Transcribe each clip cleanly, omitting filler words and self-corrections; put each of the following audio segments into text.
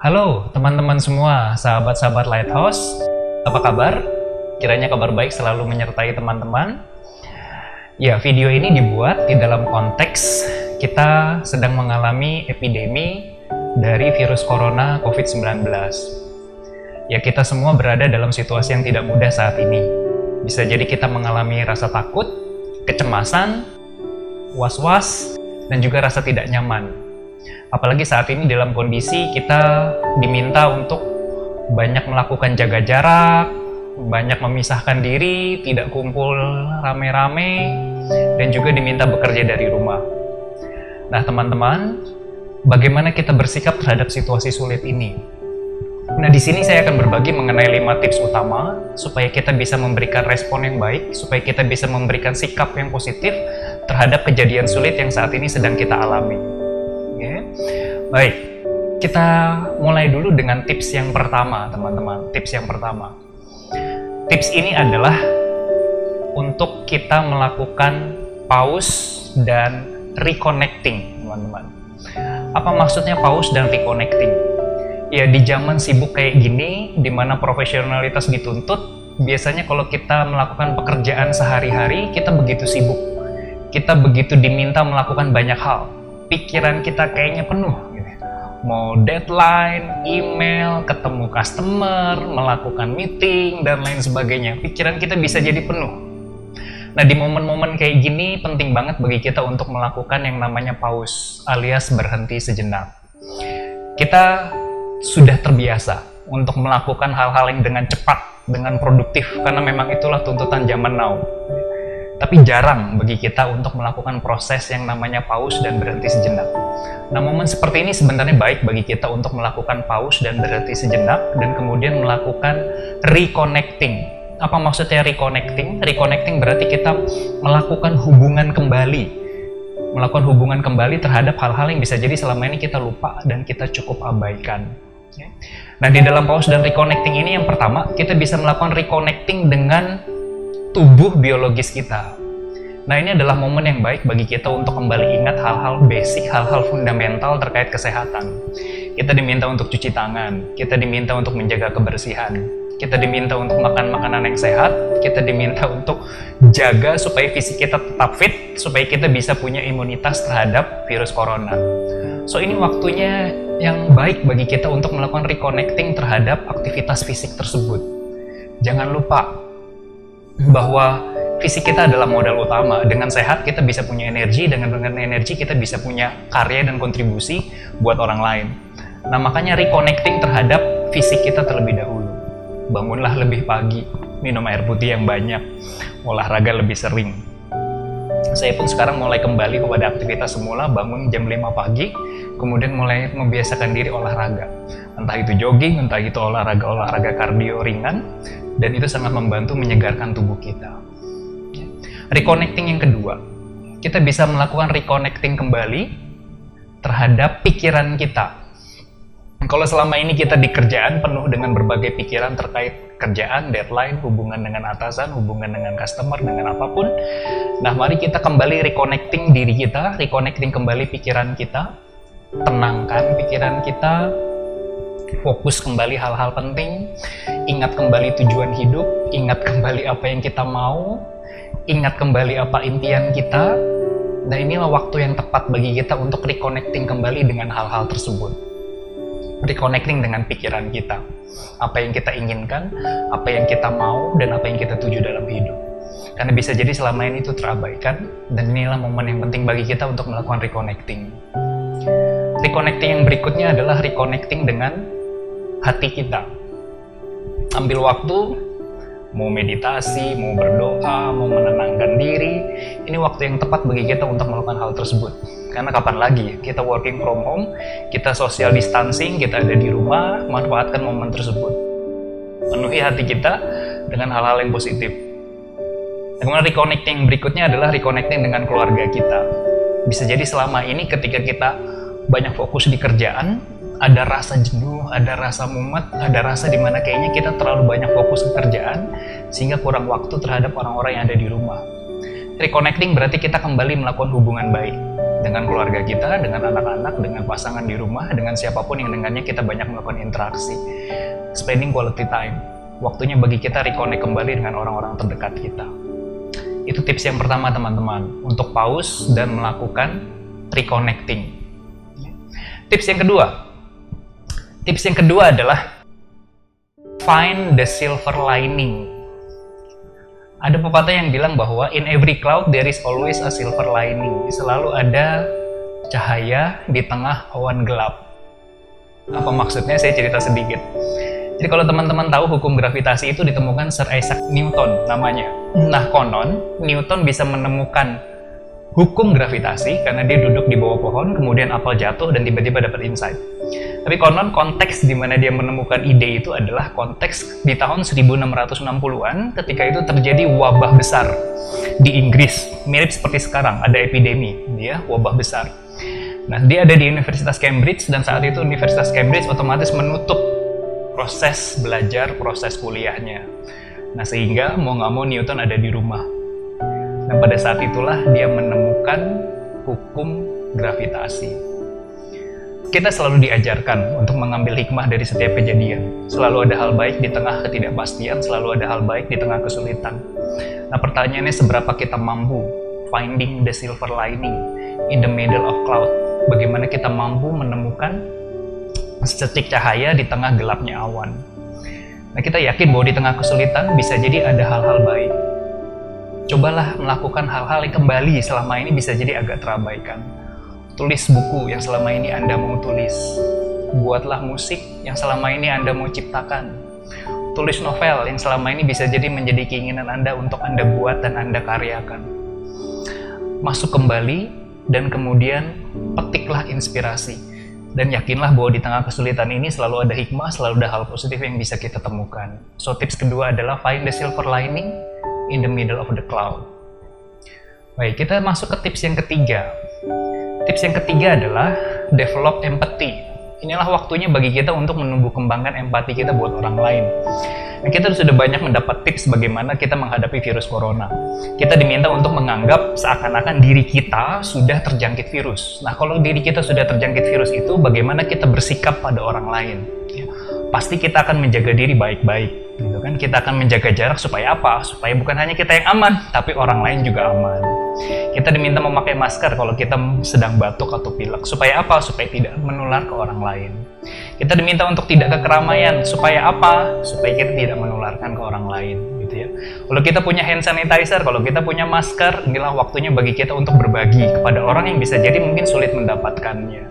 Halo teman-teman semua, sahabat-sahabat Lighthouse. Apa kabar? Kiranya kabar baik selalu menyertai teman-teman. Ya, video ini dibuat di dalam konteks kita sedang mengalami epidemi dari virus corona COVID-19. Ya, kita semua berada dalam situasi yang tidak mudah saat ini. Bisa jadi kita mengalami rasa takut, kecemasan, was-was, dan juga rasa tidak nyaman. Apalagi saat ini dalam kondisi kita diminta untuk banyak melakukan jaga jarak, banyak memisahkan diri, tidak kumpul rame-rame, dan juga diminta bekerja dari rumah. Nah teman-teman, bagaimana kita bersikap terhadap situasi sulit ini? Nah di sini saya akan berbagi mengenai 5 tips utama supaya kita bisa memberikan respon yang baik, supaya kita bisa memberikan sikap yang positif terhadap kejadian sulit yang saat ini sedang kita alami. Baik, kita mulai dulu dengan tips yang pertama, teman-teman. Tips yang pertama. Tips ini adalah untuk kita melakukan pause dan reconnecting, teman-teman. Apa maksudnya pause dan reconnecting? Ya, di zaman sibuk kayak gini, di mana profesionalitas dituntut, biasanya kalau kita melakukan pekerjaan sehari-hari, kita begitu sibuk. Kita begitu diminta melakukan banyak hal. Pikiran kita kayaknya penuh gitu. Mau deadline, email, ketemu customer, melakukan meeting, dan lain sebagainya. Pikiran kita bisa jadi penuh. Nah, di momen-momen kayak gini penting banget bagi kita untuk melakukan yang namanya pause, alias berhenti sejenak. Kita sudah terbiasa untuk melakukan hal-hal yang dengan cepat, dengan produktif, karena memang itulah tuntutan zaman now. Tapi jarang bagi kita untuk melakukan proses yang namanya pause dan berhenti sejenak. Nah, momen seperti ini sebenarnya baik bagi kita untuk melakukan pause dan berhenti sejenak, dan kemudian melakukan reconnecting. Apa maksudnya reconnecting? Reconnecting berarti kita melakukan hubungan kembali. Melakukan hubungan kembali terhadap hal-hal yang bisa jadi selama ini kita lupa dan kita cukup abaikan. Nah, di dalam pause dan reconnecting ini yang pertama, kita bisa melakukan reconnecting dengan tubuh biologis kita. Nah, ini adalah momen yang baik bagi kita untuk kembali ingat hal-hal basic, hal-hal fundamental terkait kesehatan. Kita diminta untuk cuci tangan, kita diminta untuk menjaga kebersihan, kita diminta untuk makan makanan yang sehat, kita diminta untuk jaga supaya fisik kita tetap fit, supaya kita bisa punya imunitas terhadap virus corona. So, ini waktunya yang baik bagi kita untuk melakukan reconnecting terhadap aktivitas fisik tersebut. Jangan lupa bahwa fisik kita adalah modal utama. Dengan sehat kita bisa punya energi, dengan energi kita bisa punya karya dan kontribusi buat orang lain. Nah, makanya reconnecting terhadap fisik kita terlebih dahulu. Bangunlah lebih pagi, minum air putih yang banyak, olahraga lebih sering. Saya pun sekarang mulai kembali kepada aktivitas semula, bangun jam 5 pagi, kemudian mulai membiasakan diri olahraga. Entah itu jogging, entah itu olahraga kardio ringan, dan itu sangat membantu menyegarkan tubuh kita. Reconnecting yang kedua, kita bisa melakukan reconnecting kembali terhadap pikiran kita. Kalau selama ini kita di kerjaan penuh dengan berbagai pikiran terkait kerjaan, deadline, hubungan dengan atasan, hubungan dengan customer, dengan apapun. Nah, mari kita kembali reconnecting diri kita, reconnecting kembali pikiran kita, tenangkan pikiran kita, fokus kembali hal-hal penting, ingat kembali tujuan hidup, ingat kembali apa yang kita mau, ingat kembali apa impian kita. Nah, inilah waktu yang tepat bagi kita untuk reconnecting kembali dengan hal-hal tersebut. Reconnecting dengan pikiran kita, apa yang kita inginkan, apa yang kita mau, dan apa yang kita tuju dalam hidup. Karena bisa jadi selama ini itu terabaikan, dan inilah momen yang penting bagi kita untuk melakukan reconnecting. Reconnecting yang berikutnya adalah reconnecting dengan hati kita. Ambil waktu, mau meditasi, mau berdoa, mau menenangkan diri. Ini waktu yang tepat bagi kita untuk melakukan hal tersebut. Karena kapan lagi kita working from home, kita social distancing, kita ada di rumah, manfaatkan momen tersebut. Penuhi hati kita dengan hal-hal yang positif. Kemudian reconnecting berikutnya adalah reconnecting dengan keluarga kita. Bisa jadi selama ini ketika kita banyak fokus di kerjaan, ada rasa jenuh, ada rasa mumet, ada rasa dimana kayaknya kita terlalu banyak fokus ke kerjaan sehingga kurang waktu terhadap orang-orang yang ada di rumah. Reconnecting berarti kita kembali melakukan hubungan baik. dengan keluarga kita, dengan anak-anak, dengan pasangan di rumah, dengan siapapun yang dengannya kita banyak melakukan interaksi. Spending quality time, waktunya bagi kita reconnect kembali dengan orang-orang terdekat kita. Itu tips yang pertama teman-teman, untuk pause dan melakukan reconnecting. Tips yang kedua adalah find the silver lining. Ada pepatah yang bilang bahwa in every cloud there is always a silver lining. Selalu ada cahaya di tengah awan gelap. Apa maksudnya? Saya cerita sedikit. Jadi kalau teman-teman tahu hukum gravitasi itu ditemukan Sir Isaac Newton namanya. Nah konon Newton bisa menemukan hukum gravitasi karena dia duduk di bawah pohon, kemudian apel jatuh dan tiba-tiba dapat insight. Tapi konon konteks di mana dia menemukan ide itu adalah konteks di tahun 1660-an ketika itu terjadi wabah besar di Inggris. Mirip seperti sekarang, ada epidemi, ya, wabah besar. Nah, dia ada di Universitas Cambridge dan saat itu Universitas Cambridge otomatis menutup proses belajar, proses kuliahnya. Nah, sehingga mau nggak mau Newton ada di rumah. Dan pada saat itulah dia menemukan hukum gravitasi. Kita selalu diajarkan untuk mengambil hikmah dari setiap kejadian. Selalu ada hal baik di tengah ketidakpastian, selalu ada hal baik di tengah kesulitan. Nah, pertanyaannya seberapa kita mampu finding the silver lining in the middle of cloud. Bagaimana kita mampu menemukan secetik cahaya di tengah gelapnya awan. Nah, kita yakin bahwa di tengah kesulitan bisa jadi ada hal-hal baik. Cobalah melakukan hal-hal yang kembali selama ini bisa jadi agak terabaikan. Tulis buku yang selama ini Anda mau tulis. Buatlah musik yang selama ini Anda mau ciptakan. Tulis novel yang selama ini bisa jadi menjadi keinginan Anda untuk Anda buat dan Anda karyakan. Masuk kembali dan kemudian petiklah inspirasi. Dan yakinlah bahwa di tengah kesulitan ini selalu ada hikmah, selalu ada hal positif yang bisa kita temukan. So tips kedua adalah find the silver lining in the middle of the cloud. Baik, kita masuk ke tips yang ketiga. Tips yang ketiga adalah develop empathy. Inilah waktunya bagi kita untuk menumbuh kembangkan empati kita buat orang lain. Nah, kita sudah banyak mendapat tips bagaimana kita menghadapi virus corona. Kita diminta untuk menganggap seakan-akan diri kita sudah terjangkit virus. Nah, kalau diri kita sudah terjangkit virus itu, bagaimana kita bersikap pada orang lain? Ya, pasti kita akan menjaga diri baik-baik. Gitu kan? Kita akan menjaga jarak supaya apa? Supaya bukan hanya kita yang aman, tapi orang lain juga aman. Kita diminta memakai masker kalau kita sedang batuk atau pilek. Supaya apa? Supaya tidak menular ke orang lain. Kita diminta untuk tidak ke keramaian. Supaya apa? Supaya kita tidak menularkan ke orang lain. Gitu ya. Kalau kita punya hand sanitizer, kalau kita punya masker, inilah waktunya bagi kita untuk berbagi kepada orang yang bisa jadi mungkin sulit mendapatkannya.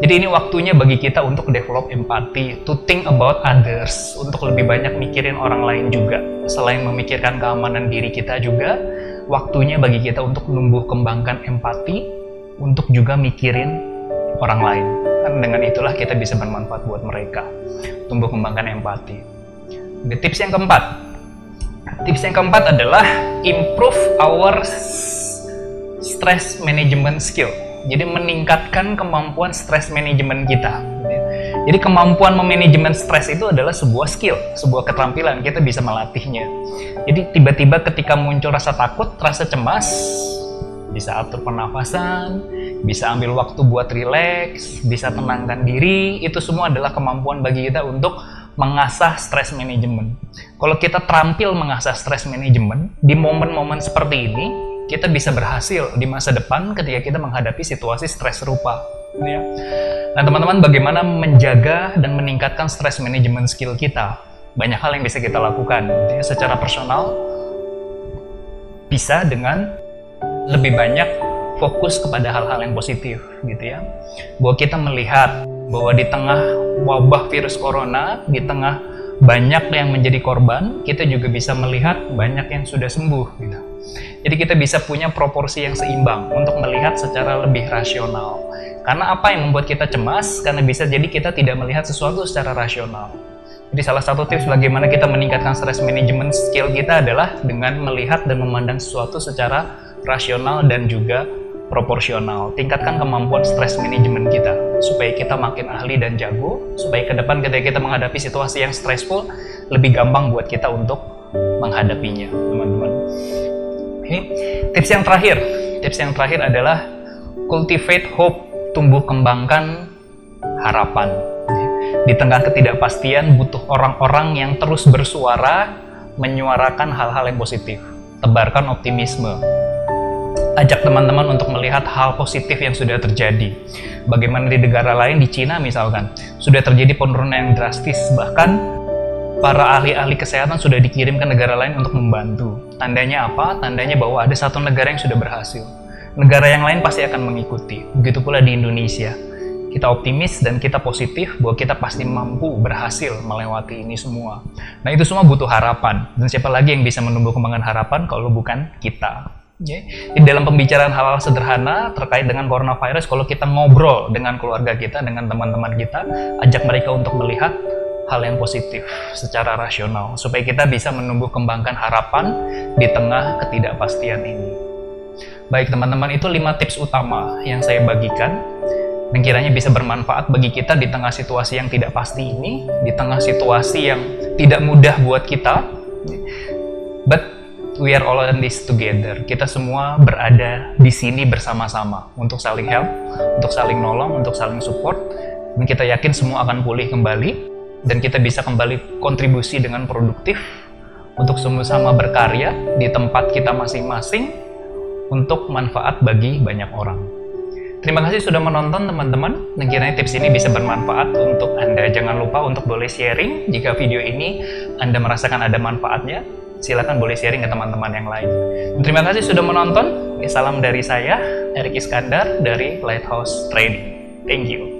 Jadi ini waktunya bagi kita untuk develop empati, to think about others, untuk lebih banyak mikirin orang lain juga. Selain memikirkan keamanan diri kita juga, waktunya bagi kita untuk menumbuh kembangkan empati, untuk juga mikirin orang lain. Kan dengan itulah kita bisa bermanfaat buat mereka. Tumbuh kembangkan empati. Di tips yang keempat. Tips yang keempat adalah improve our stress management skill. Jadi meningkatkan kemampuan stress management kita. Jadi kemampuan memanajemen stres itu adalah sebuah skill, sebuah keterampilan, kita bisa melatihnya. Jadi tiba-tiba ketika muncul rasa takut, rasa cemas, bisa atur pernafasan, bisa ambil waktu buat rileks, bisa tenangkan diri, itu semua adalah kemampuan bagi kita untuk mengasah stress management. Kalau kita terampil mengasah stress management, di momen-momen seperti ini, kita bisa berhasil di masa depan ketika kita menghadapi situasi stres serupa. Ya. Nah teman-teman, bagaimana menjaga dan meningkatkan stress management skill kita? Banyak hal yang bisa kita lakukan. Ya, secara personal, bisa dengan lebih banyak fokus kepada hal-hal yang positif, gitu ya. Bahwa kita melihat bahwa di tengah wabah virus corona, di tengah banyak yang menjadi korban, kita juga bisa melihat banyak yang sudah sembuh, gitu. Jadi kita bisa punya proporsi yang seimbang untuk melihat secara lebih rasional. Karena apa yang membuat kita cemas? Karena bisa jadi kita tidak melihat sesuatu secara rasional. Jadi salah satu tips bagaimana kita meningkatkan stress management skill kita adalah dengan melihat dan memandang sesuatu secara rasional dan juga proporsional. Tingkatkan kemampuan stress management kita supaya kita makin ahli dan jago, supaya ke depan ketika kita menghadapi situasi yang stressful, lebih gampang buat kita untuk menghadapinya, teman-teman. Ini tips yang terakhir adalah Cultivate hope, tumbuh kembangkan harapan. Di tengah ketidakpastian butuh orang-orang yang terus bersuara, menyuarakan hal-hal yang positif. Tebarkan optimisme. Ajak teman-teman untuk melihat hal positif yang sudah terjadi. Bagaimana di negara lain, di Cina misalkan, sudah terjadi penurunan yang drastis, bahkan para ahli-ahli kesehatan sudah dikirim ke negara lain untuk membantu. Tandanya apa? Tandanya bahwa ada satu negara yang sudah berhasil. Negara yang lain pasti akan mengikuti. Begitu pula di Indonesia. Kita optimis dan kita positif bahwa kita pasti mampu berhasil melewati ini semua. Nah, itu semua butuh harapan. Dan siapa lagi yang bisa menumbuh kembangkan harapan kalau bukan kita? Di dalam pembicaraan hal-hal sederhana terkait dengan coronavirus, kalau kita ngobrol dengan keluarga kita, dengan teman-teman kita, ajak mereka untuk melihat hal yang positif secara rasional, supaya kita bisa menumbuh kembangkan harapan di tengah ketidakpastian ini. Baik teman-teman, itu 5 tips utama yang saya bagikan, dan kiranya bisa bermanfaat bagi kita di tengah situasi yang tidak pasti ini, di tengah situasi yang tidak mudah buat kita. But we are all in this together. Kita semua berada di sini bersama-sama untuk saling help, untuk saling nolong, untuk saling support. Dan kita yakin semua akan pulih kembali, dan kita bisa kembali kontribusi dengan produktif untuk sama-sama berkarya di tempat kita masing-masing untuk manfaat bagi banyak orang. Terima kasih sudah menonton teman-teman, dan kiranya tips ini bisa bermanfaat untuk Anda. Jangan lupa untuk boleh sharing jika video ini Anda merasakan ada manfaatnya. Silakan boleh sharing ke teman-teman yang lain. Terima kasih sudah menonton. Salam dari saya, Erik Iskandar dari Lighthouse Trading. Thank you.